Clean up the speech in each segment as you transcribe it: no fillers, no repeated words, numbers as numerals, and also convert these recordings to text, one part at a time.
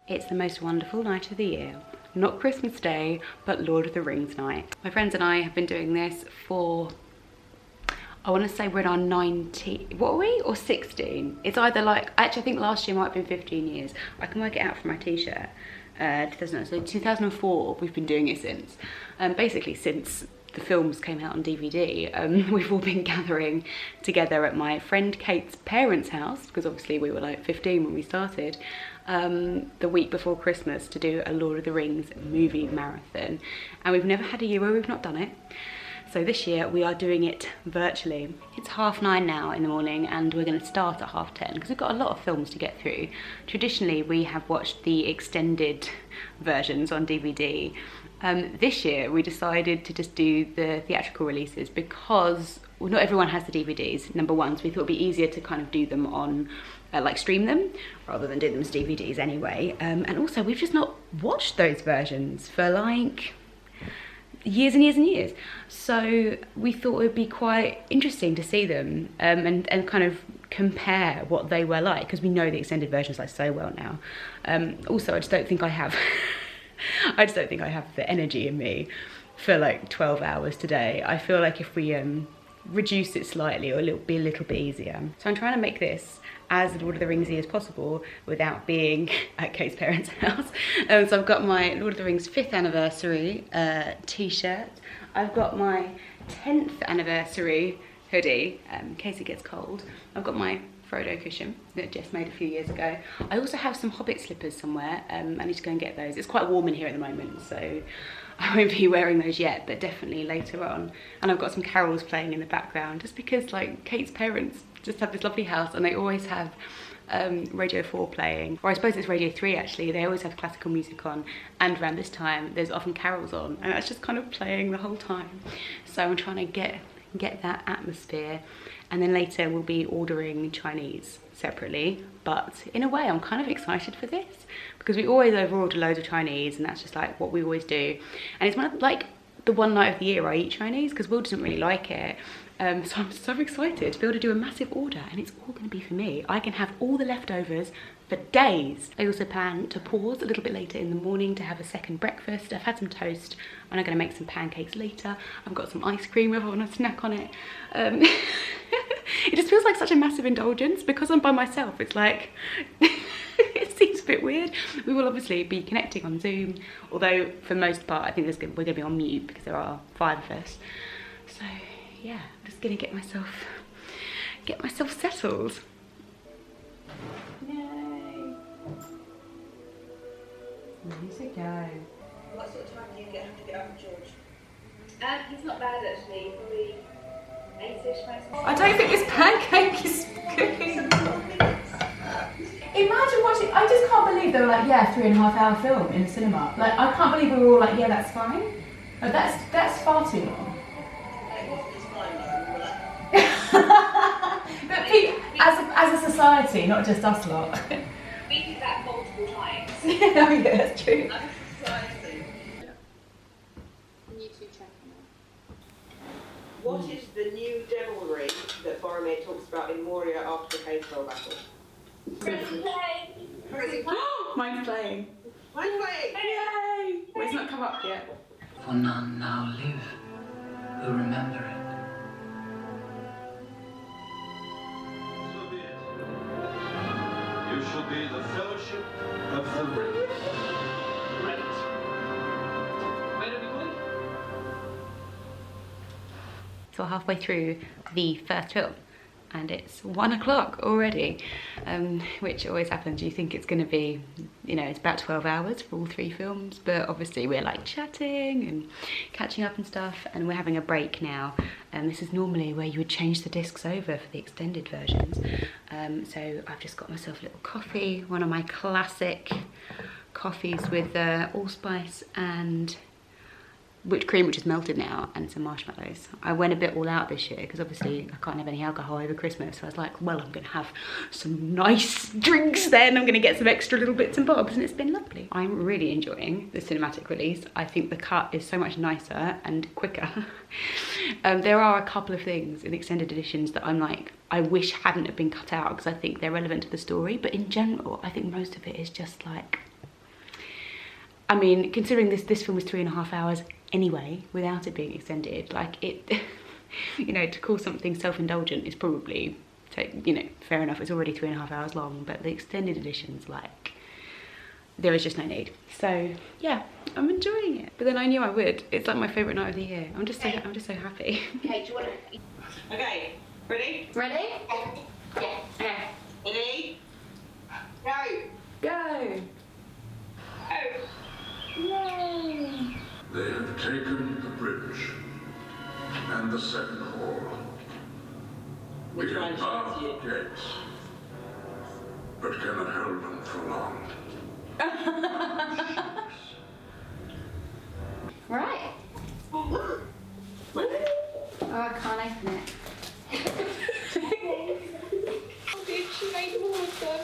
It's the most wonderful night of the year. Not Christmas Day, but Lord of the Rings night. My friends and I have been doing this for, I want to say we're in our 19, what are we? Or 16? It's either like, actually I think last year might have been 15 years. I can work it out from my t-shirt. 2004 we've been doing it since. Basically since the films came out on DVD, we've all been gathering together at my friend Kate's parents' house, because obviously we were like 15 when we started, the week before Christmas to do a Lord of the Rings movie marathon. And we've never had a year where we've not done it. So this year we are doing it virtually. It's 9:30 now in the morning and we're going to start at 10:30 because we've got a lot of films to get through. Traditionally we have watched the extended versions on DVD. This year we decided to just do the theatrical releases because well, not everyone has the DVDs, number one, so we thought it'd be easier to kind of do them on, like stream them, rather than do them as DVDs anyway. And also we've just not watched those versions for like years and years and years. So we thought it would be quite interesting to see them and kind of compare what they were like, because we know the extended versions like so well now. Also I just don't think I have I just don't think I have the energy in me for like 12 hours today. I feel like if we reduce it slightly, it'll be a little bit easier. So I'm trying to make this as Lord of the Ringsy as possible without being at Kate's parents' house. So I've got my Lord of the Rings 5th anniversary t-shirt. I've got my 10th anniversary hoodie, in case it gets cold. I've got my Frodo cushion that Jess made a few years ago. I also have some Hobbit slippers somewhere. I need to go and get those. It's quite warm in here at the moment, so I won't be wearing those yet, but definitely later on. And I've got some carols playing in the background, just because like Kate's parents just have this lovely house and they always have Radio 4 playing, or I suppose it's Radio 3 actually. They always have classical music on, and around this time there's often carols on, and that's just kind of playing the whole time. So I'm trying to get that atmosphere. And then later we'll be ordering Chinese separately, but in a way I'm kind of excited for this because we always overorder loads of Chinese and that's just like what we always do. And it's one of like the one night of the year I eat Chinese because Will doesn't really like it. So I'm so excited to be able to do a massive order, and it's all going to be for me. I can have all the leftovers for days. I also plan to pause a little bit later in the morning to have a second breakfast. I've had some toast and I'm going to make some pancakes later. I've got some ice cream if I want to snack on it. It just feels like such a massive indulgence because I'm by myself. It's like it seems a bit weird. We will obviously be connecting on Zoom, although for most part I think we're going to be on mute because there are 5 of us. So yeah, I'm just going to get myself settled. Yay! Music go. What sort of time do you have to get up, George? He's not bad actually, probably 8ish most. I don't think this pancake is cooking. Imagine watching, I just can't believe they were like, yeah, 3.5 hour film in the cinema. Like, I can't believe we were all like, yeah, that's fine. Like, that's far too long. But as a society, not just us lot. We did that multiple times. Yeah, that's true. As a society. YouTube channel. What is the new devilry that Boromir talks about in Moria after the cave troll battle? Mine's playing. Mine's playing! Yay! Well, it's not come up yet. For none now live who remember it. So be it. You shall be the Fellowship of the Ring. Right. Where are we going? So we're halfway through the first film and it's 1 o'clock already, which always happens. You think it's going to be, you know, it's about 12 hours for all 3 films, but obviously we're like chatting and catching up and stuff, and we're having a break now. And this is normally where you would change the discs over for the extended versions. So I've just got myself a little coffee, one of my classic coffees with allspice and whipped cream, which is melted now, and some marshmallows. I went a bit all out this year because obviously I can't have any alcohol over Christmas, so I was like, well, I'm gonna have some nice drinks then. I'm gonna get some extra little bits and bobs, and it's been lovely. I'm really enjoying the cinematic release. I think the cut is so much nicer and quicker. There are a couple of things in the extended editions that I'm like, I wish hadn't have been cut out because I think they're relevant to the story, but in general, I think most of it is just like I mean, considering this film was 3.5 hours anyway, without it being extended, like it, you know, to call something self-indulgent is probably, you know, fair enough. It's already 3.5 hours long, but the extended edition's like, there was just no need. So yeah, I'm enjoying it. But then I knew I would. It's like my favourite night of the year. I'm just so happy. Okay, do you want to? Okay, ready? Ready? Yeah. Okay. Ready? Go! Go. Oh. They have taken the bridge and the second hall. We Which one have shall I barred see? the gates, but cannot hold them for long. Right. Oh, I can't open it. Did she make more of them?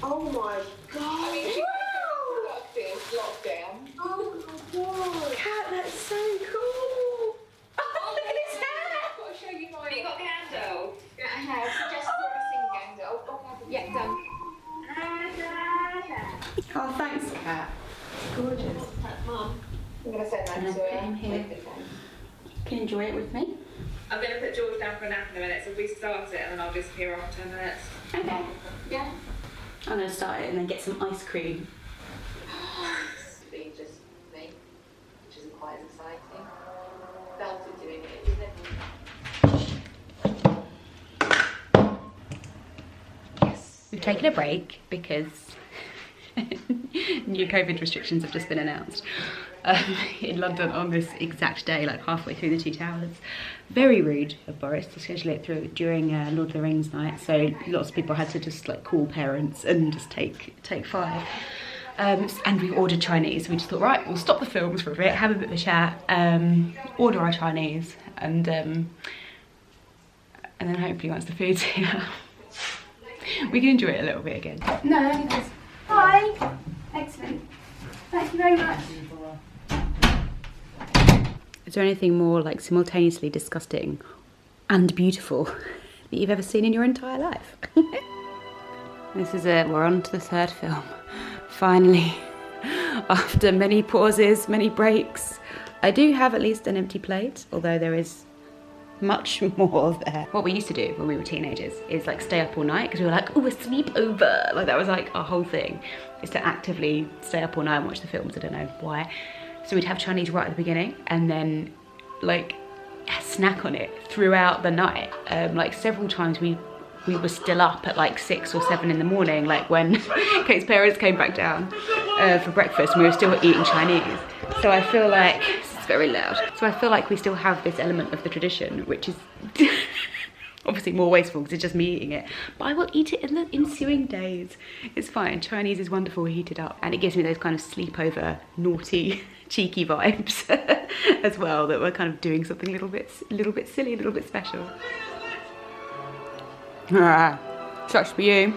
Oh my god! I mean, she made lockdown. Oh my god! Cat, that's so cool. Oh, look at his hair! I've got to show you mine. You got candle? Yeah, I have. Just for a sing candle. Oh, yeah, done. Oh, thanks, Cat. Gorgeous. Mum, I'm going to send that And to I put her. him here. Can you enjoy it with me? I'm going to put George down for a nap in a minute, so we start it and then I'll disappear after 10 minutes. Okay. Yeah. I'm gonna start it and then get some ice cream. Be just me, which isn't quite as exciting. Belted doing it, isn't it? Yes. We've taken a break because new COVID restrictions have just been announced in London on this exact day, like halfway through the Two Towers. Very rude of Boris to schedule it through during Lord of the Rings night, so lots of people had to just like call parents and just take 5. And we ordered Chinese. We just thought, right, we'll stop the films for a bit, have a bit of a chat, order our Chinese, and then hopefully once the food's here, we can enjoy it a little bit again. No, I think that's... Hi! Excellent. Thank you very much. Is there anything more like simultaneously disgusting and beautiful that you've ever seen in your entire life? This is it, we're on to the 3rd film. Finally, after many pauses, many breaks. I do have at least an empty plate, although there is much more there. What we used to do when we were teenagers is like stay up all night because we were like, oh, a sleepover. Like that was like our whole thing, is to actively stay up all night and watch the films. I don't know why. So we'd have Chinese right at the beginning and then like snack on it throughout the night. Like several times we were still up at like 6 or 7 in the morning, like when Kate's parents came back down for breakfast and we were still eating Chinese. So I feel like, it's very loud. So I feel like we still have this element of the tradition, which is obviously more wasteful because it's just me eating it. But I will eat it in the ensuing days. It's fine, Chinese is wonderful heated up. And it gives me those kind of sleepover, naughty, cheeky vibes as well, that we're kind of doing something a little bit silly, a little bit special. Such for you.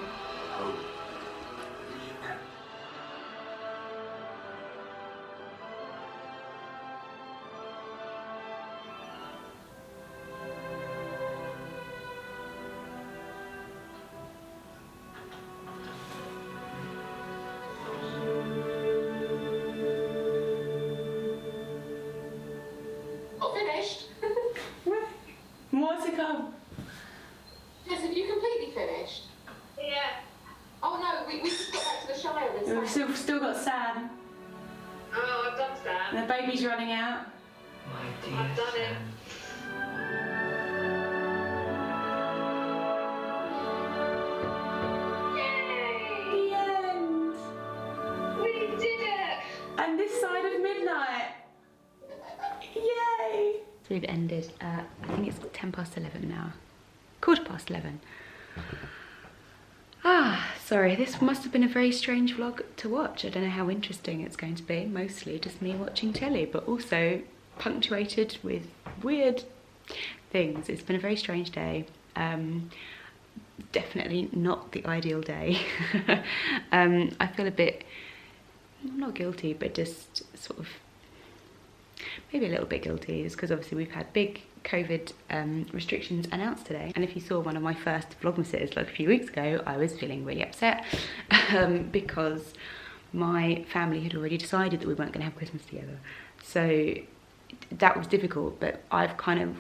Not finished. More to come. Yes, have you completely finished? Yeah. Oh no, we just got back to the Shire and We've still got Sam. Oh, I've done that. And the baby's running out. My dear I've done it. Sam. Yay! The end. We did it! And this side of midnight. Yay! So we've ended at, I think it's 11:10 now. 11:15. Sorry, this must have been a very strange vlog to watch. I don't know how interesting it's going to be. Mostly just me watching telly, but also punctuated with weird things. It's been a very strange day. Definitely not the ideal day. I feel a bit, not guilty, but just sort of, maybe a little bit guilty, is because obviously we've had big COVID restrictions announced today. And if you saw one of my first Vlogmases like a few weeks ago, I was feeling really upset because my family had already decided that we weren't going to have Christmas together. So that was difficult, but I've kind of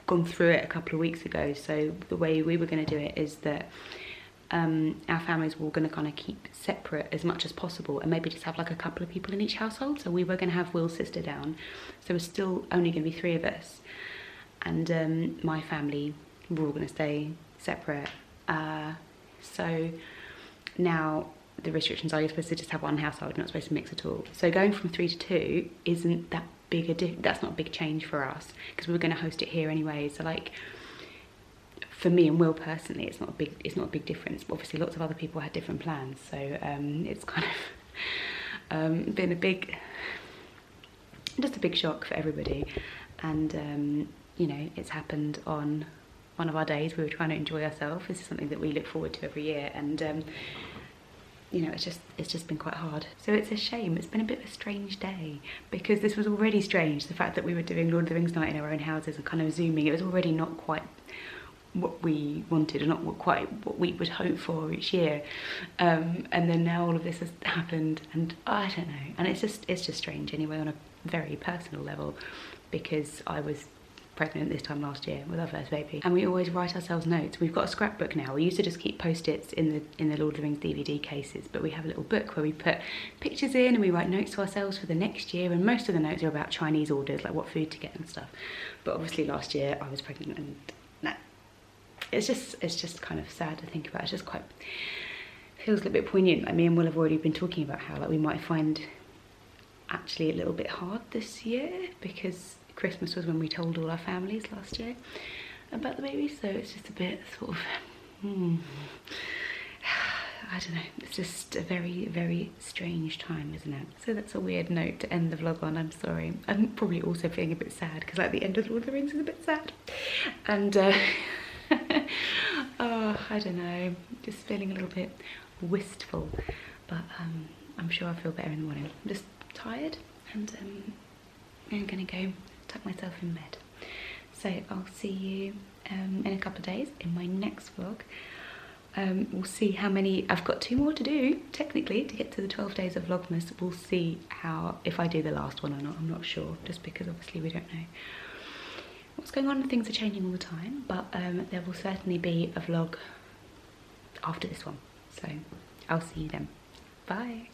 gone through it a couple of weeks ago. So the way we were going to do it is that our families were all going to kind of keep separate as much as possible, and maybe just have like a couple of people in each household. So we were going to have Will's sister down, so we're still only going to be 3 of us, and my family were all going to stay separate. So now the restrictions are you're supposed to just have one household, you're not supposed to mix at all. So going from 3 to 2 isn't that big that's not a big change for us, because we were going to host it here anyway. So like, for me and Will personally, it's not a big difference. But obviously lots of other people had different plans, so it's kind of been just a big shock for everybody. And you know, it's happened on one of our days. We were trying to enjoy ourselves. This is something that we look forward to every year, and you know, it's just been quite hard. So it's a shame. It's been a bit of a strange day, because this was already strange. The fact that we were doing Lord of the Rings night in our own houses and kind of Zooming, it was already not quite what we wanted, or not quite what we would hope for each year. And then now all of this has happened, and I don't know. And it's just strange anyway, on a very personal level, because I was pregnant this time last year with our first baby, and we always write ourselves notes. We've got a scrapbook now. We used to just keep post-its in the Lord of the Rings DVD cases, but we have a little book where we put pictures in and we write notes to ourselves for the next year, and most of the notes are about Chinese orders, like what food to get and stuff. But obviously last year I was pregnant, and no, it's just kind of sad to think about. It's just quite, feels a little bit poignant. Like, me and Will have already been talking about how like we might find actually a little bit hard this year, because Christmas was when we told all our families last year about the baby. So it's just a bit sort of I don't know, it's just a very, very strange time, isn't it? So that's a weird note to end the vlog on. I'm sorry. I'm probably also feeling a bit sad, because like the end of Lord of the Rings is a bit sad, and oh, I don't know, just feeling a little bit wistful, but I'm sure I'll feel better in the morning. I'm just tired, and I'm gonna go tuck myself in bed. So I'll see you in a couple of days in my next vlog. We'll see how many, I've got 2 more to do technically to get to the 12 days of Vlogmas. We'll see if I do the last one or not. I'm not sure, just because obviously we don't know what's going on. Things are changing all the time, but there will certainly be a vlog after this one. So I'll see you then. Bye.